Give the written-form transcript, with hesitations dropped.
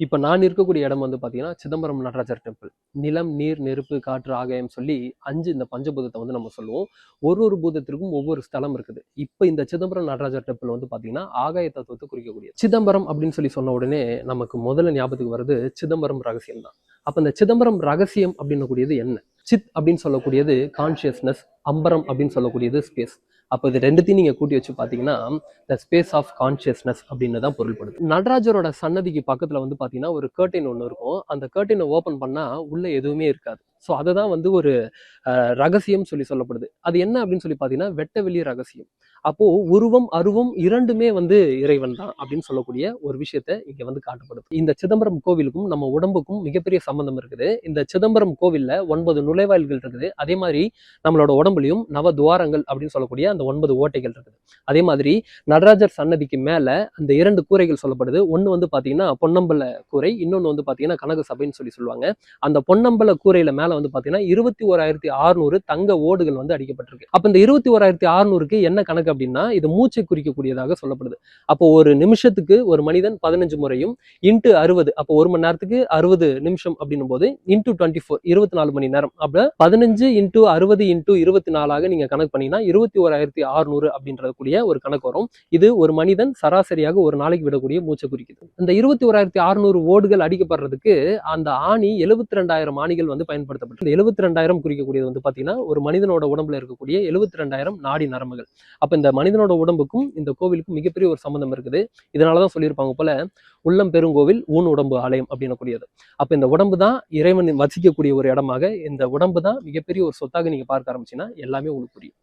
இப்ப நான் இருக்கக்கூடிய இடம் வந்து பாத்தீங்கன்னா, சிதம்பரம் நடராஜர் டெம்பிள். நிலம், நீர், நெருப்பு, காற்று, ஆகாயம் சொல்லி 5 இந்த பஞ்சபூதத்த வந்து நம்ம சொல்லுவோம். ஒரு பூதத்திற்கும் ஒவ்வொரு ஸ்தலம் இருக்குது. இப்ப இந்த சிதம்பரம் நடராஜர் டெம்பிள் வந்து பாத்தீங்கன்னா, ஆகாய தத்துவத்த குறிக்கக்கூடியது. சிதம்பரம் அப்படின்னு சொன்ன உடனே நமக்கு முதல்ல ஞாபகத்துக்கு வர்றது சிதம்பரம் ரகசியம் தான். அப்ப இந்த சிதம்பரம் ரகசியம் அப்படின்னக்கூடியது என்ன? சித் அப்படின்னு சொல்லக்கூடியது கான்ஷியஸ்னஸ், அம்பரம் அப்படின்னு சொல்லக்கூடியது ஸ்பேஸ். அப்ப இது ரெண்டுத்தையும் நீங்க கூட்டி வச்சு பாத்தீங்கன்னா த ஸ்பேஸ் ஆஃப் கான்ஷியஸ்னஸ் அப்படின்னு தான் பொருள்படுது. நடராஜரோட சன்னதிக்கு பக்கத்துல வந்து பாத்தீங்கன்னா ஒரு கர்டைன் ஒன்று இருக்கும். அந்த கர்டைனை ஓபன் பண்ணா உள்ள எதுவுமே இருக்காது. ஸோ அதை தான் வந்து ஒரு ரகசியம் சொல்லப்படுது. அது என்ன அப்படின்னு சொல்லி பாத்தீங்கன்னா வெட்ட வெளி ரகசியம். அப்போ உருவம் அருவம் இரண்டுமே வந்து இறைவன் தான் அப்படின்னு சொல்லக்கூடிய ஒரு விஷயத்த இங்க வந்து காட்டப்படுது. இந்த சிதம்பரம் கோவிலுக்கும் நம்ம உடம்புக்கும் மிகப்பெரிய சம்பந்தம் இருக்குது. இந்த சிதம்பரம் கோவில்ல 9 நுழைவாயில்கள் இருக்குது. அதே மாதிரி நம்மளோட உடம்புலையும் நவ துவாரங்கள் அப்படின்னு சொல்லக்கூடிய அந்த 9 ஓட்டைகள் இருக்குது. அதே மாதிரி நடராஜர் சன்னதிக்கு மேல அந்த 2 கூரைகள் சொல்லப்படுது. ஒண்ணு வந்து பாத்தீங்கன்னா பொன்னம்பல கூரை, இன்னொன்னு வந்து பாத்தீங்கன்னா கனக சபைன்னு சொல்லுவாங்க. அந்த பொன்னம்பல கூரையில மேல வந்து பாத்தீங்கன்னா 21,600 தங்க ஓடுகள் வந்து அடிக்கப்பட்டிருக்கு. அப்ப இந்த 21,600க்கு என்ன கணக்கு அப்படின்னா இது மூச்சை குறிக்கக்கூடியதாக சொல்லப்படுது. அப்போ ஒரு நிமிஷத்துக்கு ஒரு மனிதன் 15 முறையும் இன்ட்டு 60, அப்போ ஒரு மணி நேரத்துக்கு 60 நிமிஷம் அப்படின்னும் போது இன்ட்டு 24 24 மணி நேரம். அப்ப 15 இன்ட்டு 60 இன்ட்டு 24 நீங்க கணக்கு பண்ணீங்கன்னா 21,600 அப்படின்றது கூடிய ஒரு கணக்கு வரும். இது ஒரு மனிதன் சராசரியாக ஒரு நாளைக்கு விடக்கூடிய மூச்சை குறிக்குது. இந்த 21,600 ஓடுகள் அடிக்கப்படுறதுக்கு அந்த ஆணி 72,000 ஆணிகள் வந்து பயன்படுத்தப்பட்டு இந்த 72,000 குறிக்கக்கூடியது வந்து பாத்தீங்கன்னா ஒரு மனிதனோட உடம்புல இருக்கக்கூடிய 72,000 நாடி நரம்புகள். அப்ப இந்த மனிதனோட உடம்புக்கும் இந்த கோவிலுக்கும் மிகப்பெரிய ஒரு சம்பந்தம் இருக்குது. இதனாலதான் சொல்லியிருப்பாங்க போல உள்ளம் பெருங்கோவில் ஊன் உடம்பு ஆலயம் அப்படின்னு கூடியது. அப்ப இந்த உடம்பு தான் இறைவன் வசிக்கக்கூடிய ஒரு இடமாக, இந்த உடம்பு தான் மிகப்பெரிய ஒரு சொத்தாக நீங்க பார்க்க ஆரம்பிச்சீங்கன்னா எல்லாமே உங்களுக்கு புரியும்.